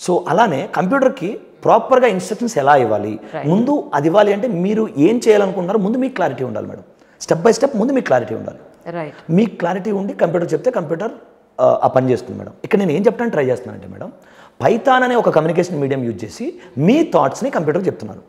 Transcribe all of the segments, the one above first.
So అలానే కంప్యూటర్కి ప్రాపర్గా instructions ఎలా ఇవ్వాలి, ముందు అది ఇవ్వాలి అంటే మీరు ఏం చేయాలనుకుంటున్నారో ముందు మీకు క్లారిటీ ఉండాలి మేడం. స్టెప్ బై స్టెప్ ముందు మీకు క్లారిటీ ఉండాలి. మీకు క్లారిటీ ఉండి కంప్యూటర్ చెప్తే కంప్యూటర్ ఆ పని చేస్తుంది మేడం. ఇక్కడ నేను ఏం చెప్పడానికి ట్రై చేస్తున్నానంటే మేడం, పైథాన్ అనే ఒక కమ్యూనికేషన్ మీడియం యూజ్ చేసి మీ థాట్స్ని కంప్యూటర్ చెప్తున్నారు.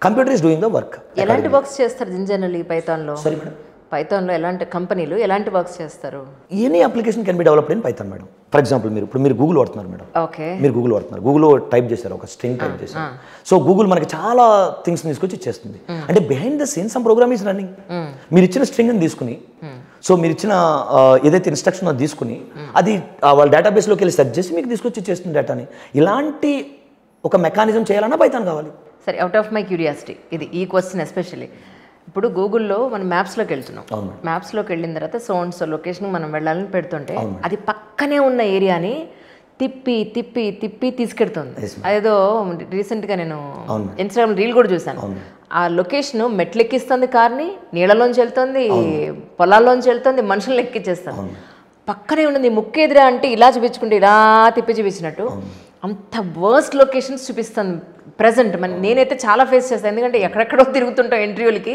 Computer is doing the work. ఎలాంటి వర్క్స్ చేస్తారు జనరల్లీ పైథాన్లో? సరే మేడం, పైథాన్లో ఎలాంటి కంపెనీలు ఎలాంటి వర్క్స్ చేస్తారు? Any application can be developed in Python madam. For example మీరు గూగుల్ వాడుతున్నారు మేడం. ఓకే, మీరు గూగుల్ వాడుతున్నారు, గూగుల్లో టైప్ చేశారు, ఒక స్ట్రింగ్ టైప్ చేశారు. సో గూగుల్ మనకి చాలా థింగ్స్ తీసుకొచ్చి ఇచ్చేస్తుంది. అంటే behind the scene some program is running. మీరు ఇచ్చిన స్ట్రింగ్ని తీసుకుని, సో మీరు ఇచ్చిన ఏదైతే ఇన్స్ట్రక్షన్ తీసుకుని అది వాళ్ళ డేటాబేస్లోకి వెళ్ళి సెర్చ్ చేసి మీకు తీసుకొచ్చి ఇచ్చేస్తుంది డేటాని. ఇలాంటి ఒక మెకానిజం చేయాలన్నా పైథాన్ కావాలి. సరే, అవుట్ ఆఫ్ మై క్యూరియాసిటీ ఇది ఈ క్వశ్చన్ ఎస్పెషల్లీ. ఇప్పుడు గూగుల్లో మనం మ్యాప్స్లోకి వెళ్తున్నాం. మ్యాప్స్లోకి వెళ్ళిన తర్వాత సో లొకేషన్ మనం వెళ్ళాలని పెడుతుంటే అది పక్కనే ఉన్న ఏరియాని తిప్పి తిప్పి తిప్పి తీసుకెడుతుంది. అదేదో రీసెంట్గా నేను ఇన్స్టాగ్రామ్ రీల్ కూడా చూశాను. ఆ లొకేషన్ మెట్లెక్కిస్తుంది, కార్ని నీళ్ళలోంచి వెళ్తుంది, పొలాల్లోంచి వెళ్తుంది, మనుషులను ఎక్కించేస్తుంది. పక్కనే ఉన్నది ముక్కు ఎదురా అంటే ఇలా చూపించుకుంటే ఇలా తిప్పి చూపించినట్టు అంత వర్స్ట్ లొకేషన్స్ చూపిస్తాను ప్రజెంట్. నేనైతే చాలా ఫేస్ చేస్తాను, ఎందుకంటే ఎక్కడెక్కడో తిరుగుతుంటాం ఇంటర్వ్యూలకి.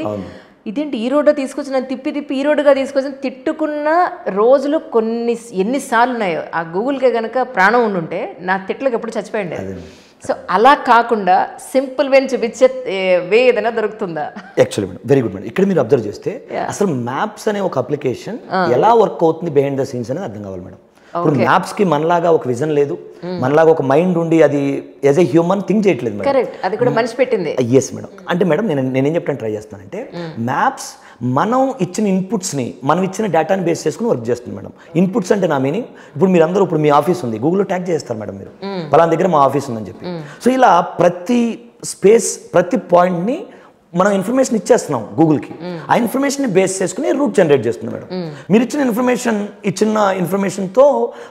ఇదేంటి ఈ రోడ్డు తీసుకొచ్చి నన్ను తిప్పి తిప్పి ఈ రోడ్డుగా తీసుకొచ్చి తిట్టుకున్న రోజులు ఎన్నిసార్లు ఉన్నాయో. ఆ గూగుల్కే కనుక ప్రాణం ఉండుంటే నా తిట్లకు ఎప్పుడు చచ్చిపోయింది. సో అలా కాకుండా సింపుల్ వేని చూపించే వే ఏదైనా దొరుకుతుందా? Actually madam, very good madam. ఇక్కడ మీరు అబ్జర్వ్ చేస్తే అసలు మ్యాప్స్ అనే ఒక అప్లికేషన్ ఎలా వర్క్ అవుతుంది బిహైండ్ ద సీన్స్ అనేది అర్థం కావాలి మేడం. ఇప్పుడు మ్యాప్స్కి మనలాగా ఒక విజన్ లేదు, మనలాగా ఒక మైండ్ ఉండి అది యాజ్ ఎ హ్యూమన్ థింక్ చేయట్లేదు మేడం. కరెక్ట్, అది కూడా మనిషి పెట్టింది. Yes madam. అంటే మేడం నేనేం చెప్పడానికి ట్రై చేస్తానంటే, మ్యాప్స్ మనం ఇచ్చిన ఇన్పుట్స్ని, మనం ఇచ్చిన డేటాని బేస్ చేసుకుని వర్క్ చేస్తుంది మేడం. ఇన్పుట్స్ అంటే నా మీనింగ్, ఇప్పుడు మీ ఆఫీస్ ఉంది, గూగుల్లో ట్యాగ్ చేస్తారు మేడం మీరు, పలానా దగ్గర మా ఆఫీస్ ఉందని చెప్పి. సో ఇలా ప్రతి స్పేస్, ప్రతి పాయింట్ని మనం ఇన్ఫర్మేషన్ ఇచ్చేస్తున్నాం గూగుల్కి. ఆ ఇన్ఫర్మేషన్ని బేస్ చేసుకుని రూట్ జనరేట్ చేస్తుంది మేడం. మీరు ఇచ్చిన ఇన్ఫర్మేషన్తో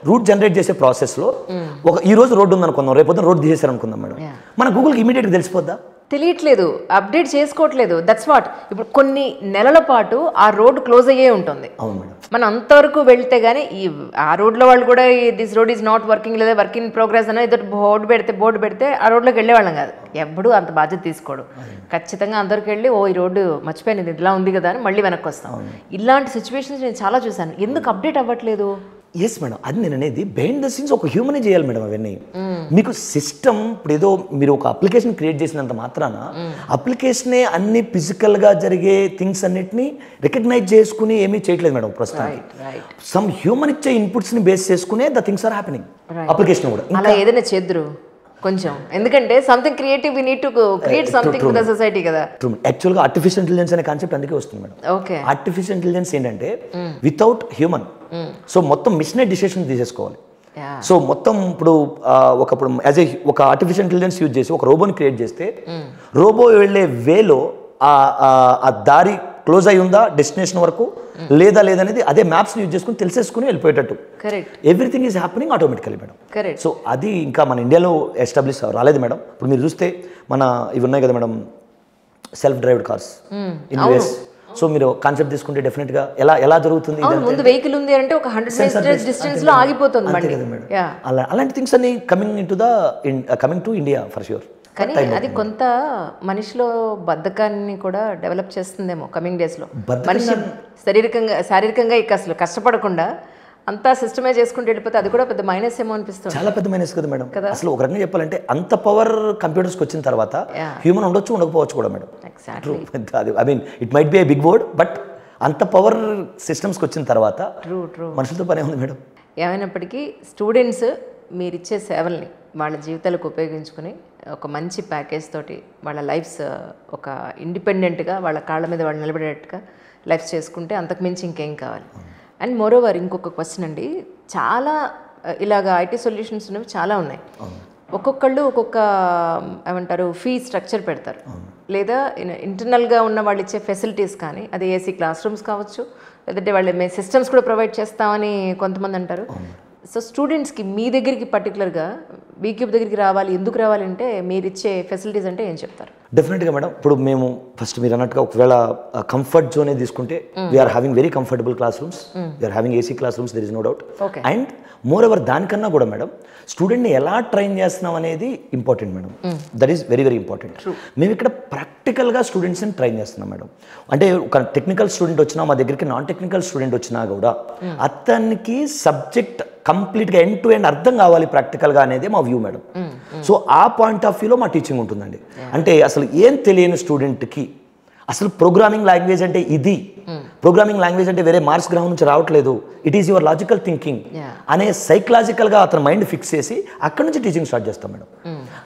రూట్ జనరేట్ చేసే ప్రాసెస్లో ఈ రోజు రోడ్డు ఉందనుకుందాం, రేపు రోడ్డు తీసేశారు అనుకుందాం మేడం, మన గూగుల్కి ఇమీడియట్గా తెలిసిపోద్దా? తెలియట్లేదు, అప్డేట్ చేసుకోవట్లేదు. That's what. ఇప్పుడు కొన్ని నెలల పాటు ఆ రోడ్ క్లోజ్ అయ్యే ఉంటుంది. మనం అంతవరకు వెళ్తే గానీ ఆ రోడ్లో వాళ్ళు కూడా this road is not working లేదా వర్క్ ఇన్ ప్రోగ్రెస్ అని ఏదో బోర్డు పెడితే ఆ రోడ్లోకి వెళ్ళేవాళ్ళం కాదు. ఎప్పుడు అంత బాధ్యత తీసుకోడు. ఖచ్చితంగా అందరికి వెళ్ళి ఈ రోడ్డు మర్చిపోయింది ఇట్లా ఉంది కదా అని మళ్ళీ వెనక్కి వస్తాం. ఇలాంటి సిచ్యువేషన్స్ నేను చాలా చూశాను. ఎందుకు అప్డేట్ అవ్వట్లేదు? ఎస్ మేడం, అది నేను అనేది బిహైండ్ ద సీన్స్ ఒక హ్యూమనే చేయాలి మేడం అవన్నీ. మీకు సిస్టమ్ ఇప్పుడు ఏదో మీరు ఒక అప్లికేషన్ క్రియేట్ చేసినంత మాత్రాన అప్లికేషనే అన్ని ఫిజికల్గా జరిగే థింగ్స్ అన్నిటినీ రికగ్నైజ్ చేసుకుని ఏమీ చేయట్లేదు మేడం ప్రస్తుతానికి. సమ్ హ్యూమన్ ఇచ్చే ఇన్పుట్స్ని బేస్ చేసుకునే the things are happening application కూడా. అలా ఏదైనా చేద్దరు కొంచెం, ఎందుకంటే something creative we need to create something for the society కదా. యాక్చువల్గా ఆర్టిఫిషియల్ ఇంటెలిజెన్స్ అనే కాన్సెప్ట్ అందుకే వస్తుంది మేడం. ఓకే, ఆర్టిఫిషియల్ ఇంటెలిజెన్స్ ఏంటంటే వితౌట్ హ్యూమన్, సో మొత్తం మిషనే డిసిషన్ తీసేసుకోవాలి. సో మొత్తం ఇప్పుడు యాజ్ ఒక ఆర్టిఫిషియల్ ఇంటెలిజెన్స్ యూజ్ చేసి ఒక రోబోని క్రియేట్ చేస్తే రోబో వెళ్ళే వేలో ఆ దారి క్లోజ్ అయి ఉందా డెస్టినేషన్ వరకు లేదనేది అదే మ్యాప్స్ యూజ్ చేసుకుని తెలిసేసుకుని వెళ్ళిపోయేటట్టు. Everything is happening automatically madam. So అది ఇంకా మన ఇండియాలో ఎస్టాబ్లిష్ రాలేదు మేడం. ఇప్పుడు మీరు చూస్తే ఇవి ఉన్నాయి కదా madam, self drived cars in US. So మీరు కాన్సెప్ట్ తీసుకుంటే డెఫినెట్గా ఎలా జరుగుతుంది, ముందు వెహికల్ ఉంది అంటే ఒక 100 మీటర్స్ డిస్టెన్స్ లో ఆగిపోతుంది. అలాంటి థింగ్స్ అన్ని coming to India for sure. కానీ అది కొంత మనిషిలో బద్ధకాన్ని కూడా డెవలప్ చేస్తుందేమో కమింగ్ డేస్లో. మనిషి శారీరకంగా ఇక అసలు కష్టపడకుండా అంతా సిస్టమే చేసుకుంటూ వెళ్ళిపోతే అది కూడా పెద్ద మైనస్ ఏమో అనిపిస్తుంది. చాలా పెద్ద మైనస్ కదా మేడం. అసలు ఒక రకంగా చెప్పాలంటే అంత పవర్ కంప్యూటర్స్కి వచ్చిన తర్వాత హ్యూమన్ ఉండొచ్చు ఉండకపోవచ్చు కూడా madam. I mean it might be a big word, but అంత పవర్ సిస్టమ్స్కి వచ్చిన తర్వాత మనుషులతో పనే ఉంది మేడం. ఏమైనప్పటికీ స్టూడెంట్స్ మీరిచ్చే సేవల్ని వాళ్ళ జీవితాలకు ఉపయోగించుకుని ఒక మంచి ప్యాకేజ్ తోటి వాళ్ళ లైఫ్స్ ఒక ఇండిపెండెంట్గా వాళ్ళ కాళ్ళ మీద వాళ్ళు నిలబడేట్టుగా లైఫ్ చేసుకుంటే అంతకుమించి ఇంకేం కావాలి. అండ్ మోరోవర్ ఇంకొక క్వశ్చన్ అండి, చాలా ఇలాగ ఐటీ సొల్యూషన్స్ ఉన్నవి చాలా ఉన్నాయి. ఒక్కొక్కళ్ళు ఒక్కొక్క ఏమంటారు ఫీ స్ట్రక్చర్ పెడతారు, లేదా ఇంటర్నల్గా ఉన్న వాళ్ళు ఇచ్చే ఫెసిలిటీస్ కానీ అది ఏసీ క్లాస్ రూమ్స్ కావచ్చు, లేదంటే వాళ్ళు మేము సిస్టమ్స్ కూడా ప్రొవైడ్ చేస్తామని కొంతమంది అంటారు. సో స్టూడెంట్స్కి మీ దగ్గరికి పర్టికులర్గా వీక్యూబ్ దగ్గరికి రావాలి, ఎందుకు రావాలంటే మీరు ఇచ్చే ఫెసిలిటీస్ అంటే ఏం చెప్తారు? డెఫినెట్గా మేడం. ఇప్పుడు మేము ఫస్ట్ మీరు అన్నట్టుగా ఒకవేళ కంఫర్ట్ జోనే తీసుకుంటే we are having very comfortable classrooms, we are having AC classrooms, there is no doubt. And moreover దానికన్నా కూడా మేడం స్టూడెంట్ని ఎలా ట్రైన్ చేస్తున్నాం అనేది important madam. That is very very important. మేము ఇక్కడ ప్రాక్టికల్గా స్టూడెంట్స్ని ట్రైన్ చేస్తున్నాం మేడం. అంటే ఒక టెక్నికల్ స్టూడెంట్ వచ్చినా మా దగ్గరికి నాన్ టెక్నికల్ స్టూడెంట్ వచ్చినా కూడా అతనికి సబ్జెక్ట్ కంప్లీట్గా ఎండ్ టు ఎండ్ అర్థం కావాలి ప్రాక్టికల్గా అనేది మా వ్యూ మేడం. సో ఆ పాయింట్ ఆఫ్ వ్యూలో మా టీచింగ్ ఉంటుందండి. అంటే అసలు ఏం తెలియని స్టూడెంట్కి అసలు ప్రోగ్రామింగ్ లాంగ్వేజ్ అంటే ఇది, ప్రోగ్రామింగ్ లాంగ్వేజ్ అంటే వేరే మార్క్స్ గ్రహం నుంచి రావట్లేదు, it is your logical thinking అనే సైకలాజికల్గా అతని మైండ్ ఫిక్స్ చేసి అక్కడి నుంచి టీచింగ్ స్టార్ట్ చేస్తాం మేడం.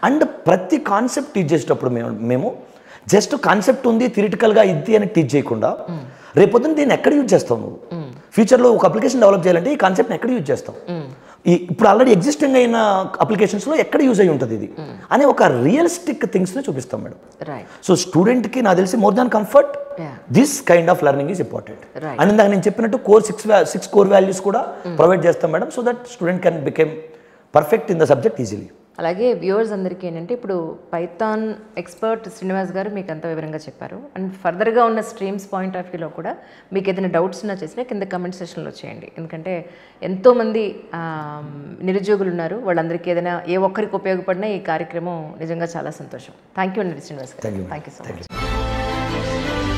అండ్ ప్రతి కాన్సెప్ట్ టీచ్ చేసేటప్పుడు మేము జస్ట్ కాన్సెప్ట్ ఉంది థియరిటికల్గా ఇది అని టీచ్ చేయకుండా రేపొద్దున దీన్ని ఎక్కడ యూజ్ చేస్తావు నువ్వు, ఫ్యూచర్లో ఒక అప్లికేషన్ డెవలప్ చేయాలంటే ఈ కాన్సెప్ట్ని ఎక్కడ యూజ్ చేస్తావు, ఇప్పుడు ఆల్రెడీ ఎగ్జిస్టింగ్ అయిన అప్లికేషన్స్లో ఎక్కడ యూజ్ అయ్యి ఉంటుంది ఇది అనే ఒక రియలిస్టిక్ థింగ్స్ని చూపిస్తాం మేడం. సో స్టూడెంట్కి నాకు తెలిసి more than comfort this kind of learning is important. And ఇందాక నేను చెప్పినట్టు సిక్స్ కోర్ వాల్యూస్ కూడా ప్రొవైడ్ చేస్తాం madam, so that student can become perfect in the subject easily. అలాగే వ్యూవర్స్ అందరికీ ఏంటంటే ఇప్పుడు పైథాన్ ఎక్స్పర్ట్ శ్రీనివాస్ గారు మీకు అంత వివరంగా చెప్పారు. అండ్ ఫర్దర్గా ఉన్న స్ట్రీమ్స్ పాయింట్ ఆఫ్ వ్యూలో కూడా మీకు ఏదైనా డౌట్స్ ఉన్నా చేసినా కింద కమెంట్ సెక్షన్లో చేయండి. ఎందుకంటే ఎంతోమంది నిరుద్యోగులు ఉన్నారు, వాళ్ళందరికీ ఏదైనా ఏ ఒక్కరికి ఉపయోగపడినా ఈ కార్యక్రమం నిజంగా చాలా సంతోషం. థ్యాంక్ యూ అండి శ్రీనివాస్ గారు. Thank you so much.